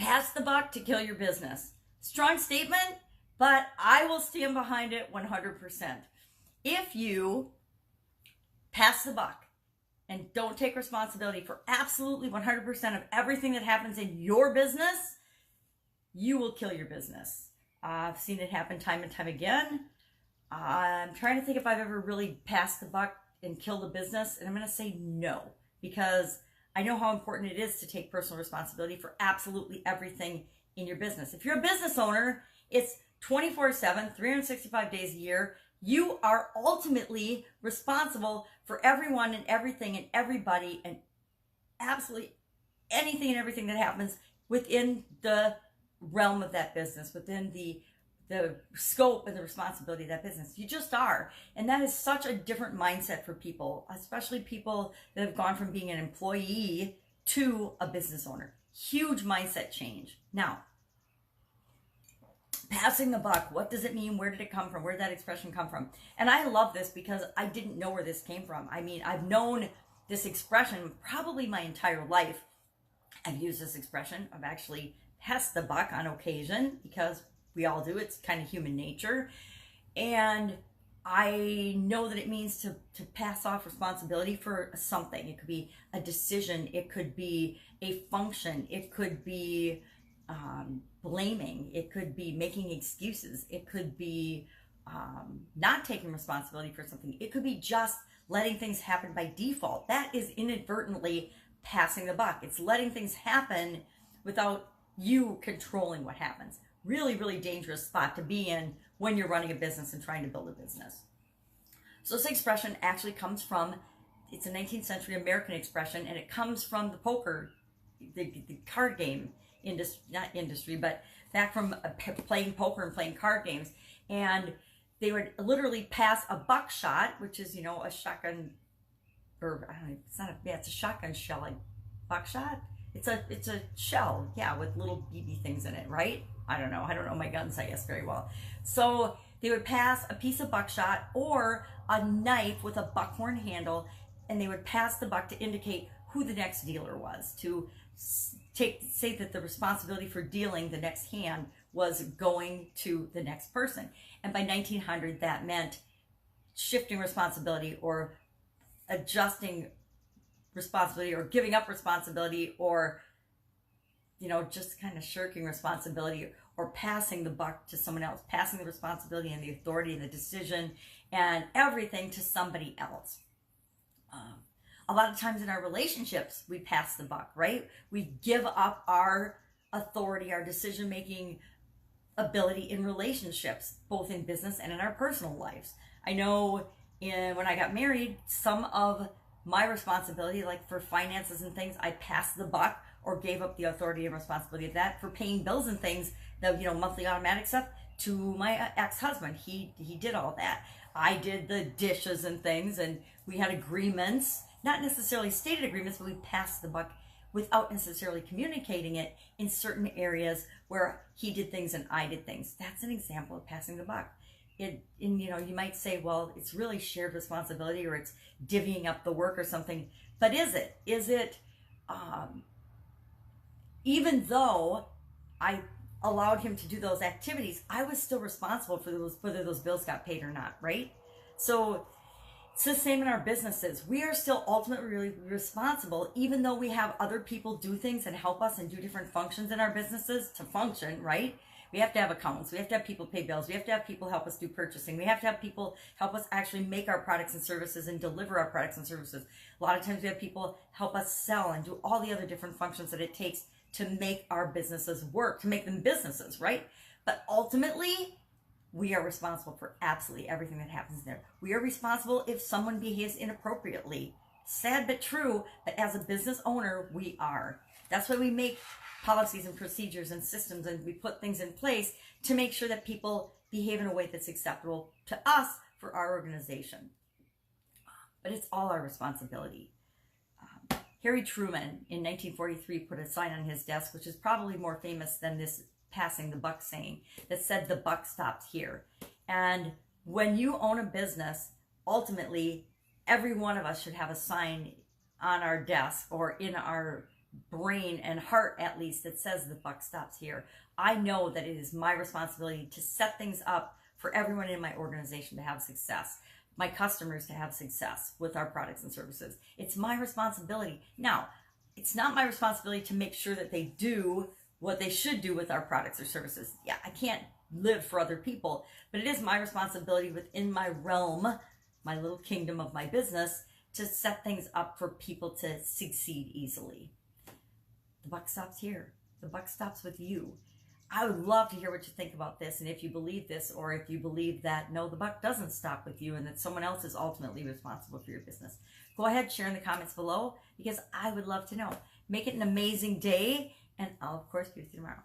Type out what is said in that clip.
Pass the buck to kill your business. Strong statement, but I will stand behind it 100%. If you pass the buck and don't take responsibility for absolutely 100% of everything that happens in your business, you will kill your business. I've seen it happen time and time again. I'm trying to think if I've ever really passed the buck and killed a business, and I'm going to say no, because I know how important it is to take personal responsibility for absolutely everything in your business. If you're a business owner, it's 24/7, 365 days a year. You are ultimately responsible for everyone and everything and everybody and absolutely anything and everything that happens within the realm of that business, within the scope and the responsibility of that business. You just are. And that is such a different mindset for people, especially people that have gone from being an employee to a business owner. Huge mindset change. Now, passing the buck, what does it mean? Where did it come from? Where did that expression come from? And I love this because I didn't know where this came from. I mean, I've known this expression probably my entire life. I've used this expression. I've actually passed the buck on occasion because we all do. It's kind of human nature. And I know that it means to pass off responsibility for something. It could be a decision. It could be a function. It could be blaming. It could be making excuses. It could be not taking responsibility for something. It could be just letting things happen by default. That is inadvertently passing the buck. It's letting things happen without you controlling what happens. Really, really dangerous spot to be in when you're running a business and trying to build a business. So this expression actually comes from, it's a 19th century American expression, and it comes from the poker, the card game industry, but back from playing poker and playing card games. And they would literally pass a buckshot, which is, a shotgun, or I don't know, it's a shotgun shell, like buckshot. It's a shell, yeah, with little BB things in it, right? I don't know my guns, I guess, very well. So they would pass a piece of buckshot or a knife with a buckhorn handle, and they would pass the buck to indicate who the next dealer was, to say that the responsibility for dealing the next hand was going to the next person. And by 1900, that meant shifting responsibility or adjusting responsibility or giving up responsibility or just kind of shirking responsibility or passing the buck to someone else, passing the responsibility and the authority and the decision and everything to somebody else. A lot of times in our relationships, we pass the buck, right? We give up our authority, our decision-making ability in relationships, both in business and in our personal lives. I know when I got married, some of my responsibility, like for finances and things, I passed the buck or gave up the authority and responsibility of that. For paying bills and things, the monthly automatic stuff, to my ex-husband. He did all that. I did the dishes and things, and we had agreements, not necessarily stated agreements, but we passed the buck without necessarily communicating it in certain areas where he did things and I did things. That's an example of passing the buck. You might say, well, it's really shared responsibility or it's divvying up the work or something. But is it? Even though I allowed him to do those activities, I was still responsible for whether those bills got paid or not, right? So it's the same in our businesses. We are still ultimately really responsible, even though we have other people do things and help us and do different functions in our businesses to function, right? We have to have accounts. We have to have people pay bills. We have to have people help us do purchasing. We have to have people help us actually make our products and services and deliver our products and services. A lot of times we have people help us sell and do all the other different functions that it takes to make our businesses work, to make them businesses, right? But ultimately, we are responsible for absolutely everything that happens there. We are responsible if someone behaves inappropriately. Sad but true, but as a business owner, we are. That's why we make policies and procedures and systems, and we put things in place to make sure that people behave in a way that's acceptable to us for our organization. But it's all our responsibility. Harry Truman in 1943 put a sign on his desk, which is probably more famous than this passing the buck saying, that said the buck stops here. And when you own a business, ultimately every one of us should have a sign on our desk or in our brain and heart, at least, that says the buck stops here. I know that it is my responsibility to set things up for everyone in my organization to have success, my customers to have success with our products and services. It's my responsibility. Now, it's not my responsibility to make sure that they do what they should do with our products or services. Yeah, I can't live for other people, but it is my responsibility within my realm, my little kingdom of my business, to set things up for people to succeed easily. The buck stops here. The buck stops with you. I would love to hear what you think about this, and if you believe this, or if you believe that, no, the buck doesn't stop with you and that someone else is ultimately responsible for your business. Go ahead, share in the comments below, because I would love to know. Make it an amazing day, and I'll, of course, be with you tomorrow.